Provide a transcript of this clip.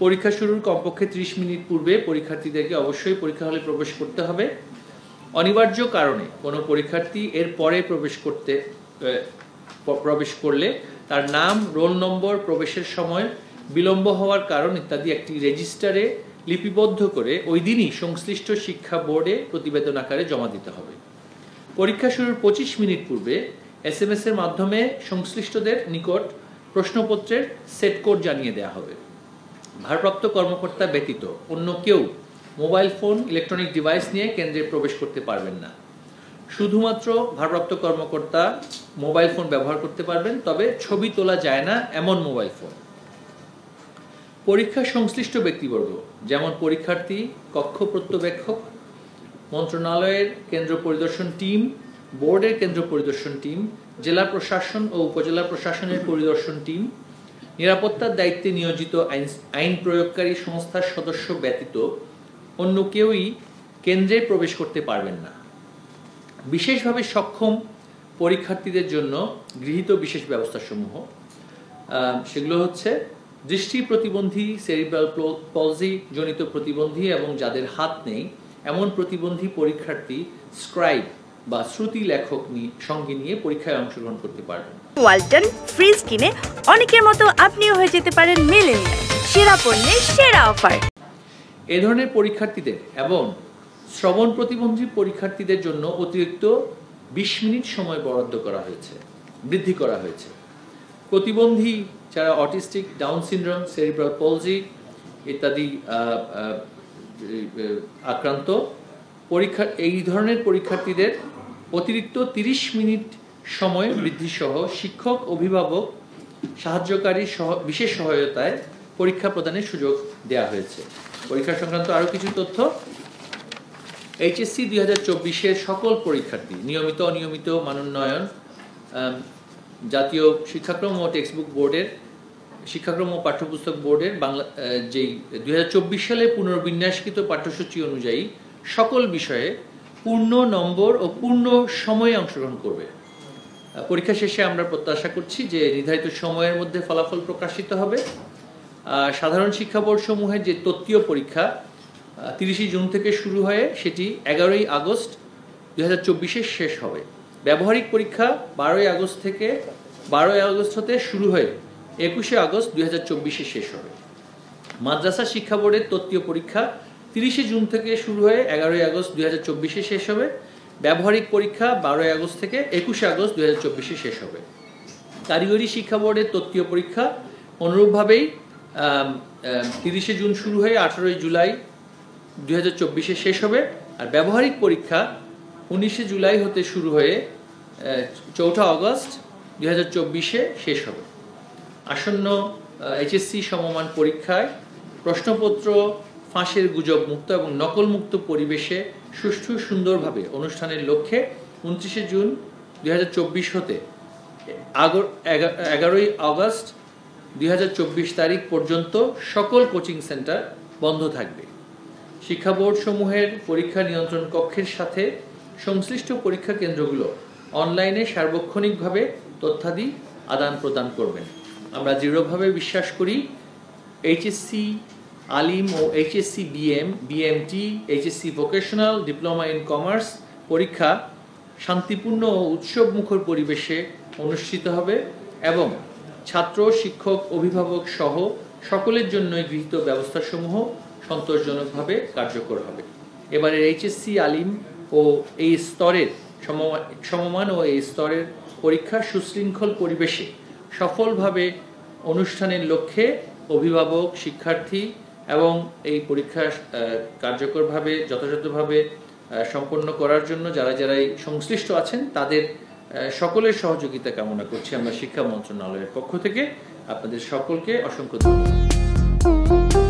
পরীক্ষা শুরুর কমপক্ষে 30 মিনিট পূর্বে পরীক্ষার্থীদেরকে অবশ্যই পরীক্ষা হলে প্রবেশ করতে হবে। অনিবার্য কারণে কোনো পরীক্ষার্থী এর পরে প্রবেশ করলে তার নাম, রোল নম্বর, প্রবেশের সময় বিলম্ব হওয়ার কারণ ইত্যাদি একটি রেজিস্টারে লিপিবদ্ধ করে ওই দিনই সংশ্লিষ্ট শিক্ষা বোর্ডে প্রতিবেদন আকারে জমা দিতে হবে। পরীক্ষা শুরুর 25 মিনিট পূর্বে SMS এর মাধ্যমে সংশ্লিষ্টদের নিকট প্রশ্নপত্রের সেট কোড জানিয়ে দেওয়া হবে। ভারপ্রাপ্ত কর্মকর্তা ব্যতীত অন্য কেউ মোবাইল ফোন, ইলেকট্রনিক ডিভাইস নিয়ে কেন্দ্রে প্রবেশ করতে পারবেন না। শুধুমাত্র ভারপ্রাপ্ত কর্মকর্তা মোবাইল ফোন ব্যবহার করতে পারবেন, তবে ছবি তোলা যায় না এমন মোবাইল ফোন। পরীক্ষা সংশ্লিষ্ট ব্যক্তিবর্গ যেমন পরীক্ষার্থী, কক্ষ পর্যবেক্ষক, মন্ত্রণালয়ের কেন্দ্র পরিদর্শন টিম, বোর্ডের কেন্দ্র পরিদর্শন টিম, জেলা প্রশাসন ও উপজেলা প্রশাসনের পরিদর্শন টিম, নিরাপত্তার দায়িত্বে নিয়োজিত আইন প্রয়োগকারী সংস্থার সদস্য ব্যতীত অন্য কেউই কেন্দ্রে প্রবেশ করতে পারবেন না। বিশেষভাবে সক্ষম পরীক্ষার্থীদের জন্য গৃহীত বিশেষ ব্যবস্থাসমূহ সেগুলো হচ্ছে দৃষ্টি প্রতিবন্ধী, সেরিব্রাল পলজি জনিত প্রতিবন্ধী এবং যাদের হাত নেই এমন প্রতিবন্ধী পরীক্ষার্থী স্ক্রাইব বা শ্রুতি লেখক সঙ্গে নিয়ে পরীক্ষায় অংশগ্রহণ করতে পারবেন। ওয়ালটন ফ্রিজ কিনে অনেকের মতো আপনিও হয়ে যেতে পারেন মিলেনিয়াল, সেরা পণ্যের সেরা অফার। এ ধরনের পরীক্ষার্থীদের এবং শ্রবণ প্রতিবন্ধী পরীক্ষার্থীদের জন্য অতিরিক্ত 20 মিনিট সময় বৃদ্ধি করা হয়েছে। প্রতিবন্ধী যারা অটিস্টিক, ডাউন সিনড্রোম, সেরিব্রাল পলজি ইত্যাদি আক্রান্ত এই ধরনের পরীক্ষার্থীদের অতিরিক্ত 30 মিনিট সময় বৃদ্ধি সহ শিক্ষক, অভিভাবক, সাহায্যকারী বিশেষ সহায়তায় পরীক্ষা প্রদানের সুযোগ দেওয়া হয়েছে। পরীক্ষা সংক্রান্ত আরও কিছু তথ্য। HSC 2024-এর সকল পরীক্ষার্থী নিয়মিত অনিয়মিত মানোন্নয়ন, জাতীয় শিক্ষাক্রম ও টেক্সটবুক বোর্ডের শিক্ষাক্রম ও পাঠ্যপুস্তক বোর্ডের যেই 2024 সালে পুনর্বিন্যাসকৃত পাঠ্যসূচি অনুযায়ী সকল বিষয়ে পূর্ণ নম্বর ও পূর্ণ সময়ে অংশগ্রহণ করবে। পরীক্ষা শেষে আমরা প্রত্যাশা করছি যে নির্ধারিত সময়ের মধ্যে ফলাফল প্রকাশিত হবে। সাধারণ শিক্ষা বোর্ড সমূহের যে তত্ত্বীয় পরীক্ষা 30 জুন থেকে শুরু হয়ে সেটি 11 আগস্ট 2024 শেষ হবে। ব্যবহারিক পরীক্ষা 12 আগস্ট হতে শুরু হয়ে 21 আগস্ট 2024 শেষ হবে। মাদ্রাসা শিক্ষা বোর্ডের তত্ত্বীয় পরীক্ষা 30 জুন থেকে শুরু হয়ে 11 আগস্ট 2024 শেষ হবে। ব্যবহারিক পরীক্ষা 12 আগস্ট থেকে 21 আগস্ট 2024 শেষ হবে। কারিগরি শিক্ষা বোর্ডের তত্ত্বীয় পরীক্ষা অনুরূপভাবেই 30 জুন শুরু হয়ে 18 জুলাই 2024 শেষ হবে। আর ব্যবহারিক পরীক্ষা 19 জুলাই হতে শুরু হয়ে 4 আগস্ট 2024 শেষ হবে। আসন্ন HSC সমমান পরীক্ষায় প্রশ্নপত্র ফাঁসের গুজব মুক্ত এবং নকল মুক্ত পরিবেশে সুষ্ঠু সুন্দরভাবে অনুষ্ঠানের লক্ষ্যে 29 জুন 2024 হতে 11 আগস্ট 2024 তারিখ পর্যন্ত সকল কোচিং সেন্টার বন্ধ থাকবে। শিক্ষা বোর্ড সমূহের পরীক্ষা নিয়ন্ত্রণ কক্ষের সাথে সংশ্লিষ্ট পরীক্ষা কেন্দ্রগুলো অনলাইনে সার্বক্ষণিকভাবে তথ্যাদি আদান প্রদান করবেন। আমরা দৃঢ়ভাবে বিশ্বাস করি HSC আলিম ও HSC BMT, HSC vocational, diploma in commerce পরীক্ষা শান্তিপূর্ণ ও উৎসবমুখর পরিবেশে অনুষ্ঠিত হবে এবং ছাত্র, শিক্ষক, অভিভাবক সহ সকলের জন্যই গৃহীত ব্যবস্থাসমূহ সন্তোষজনকভাবে কার্যকর হবে। এবারের HSC আলিম ও এই স্তরের সমমান ও এই স্তরের পরীক্ষা সুশৃঙ্খল পরিবেশে সফলভাবে অনুষ্ঠানের লক্ষ্যে অভিভাবক, শিক্ষার্থী এবং এই পরীক্ষা কার্যকরভাবে যথাযথভাবে সম্পন্ন করার জন্য যারা সংশ্লিষ্ট আছেন তাদের সকলের সহযোগিতা কামনা করছি আমরা শিক্ষা মন্ত্রণালয়ের পক্ষ থেকে। আপনাদের সকলকে অসংখ্য ধন্যবাদ।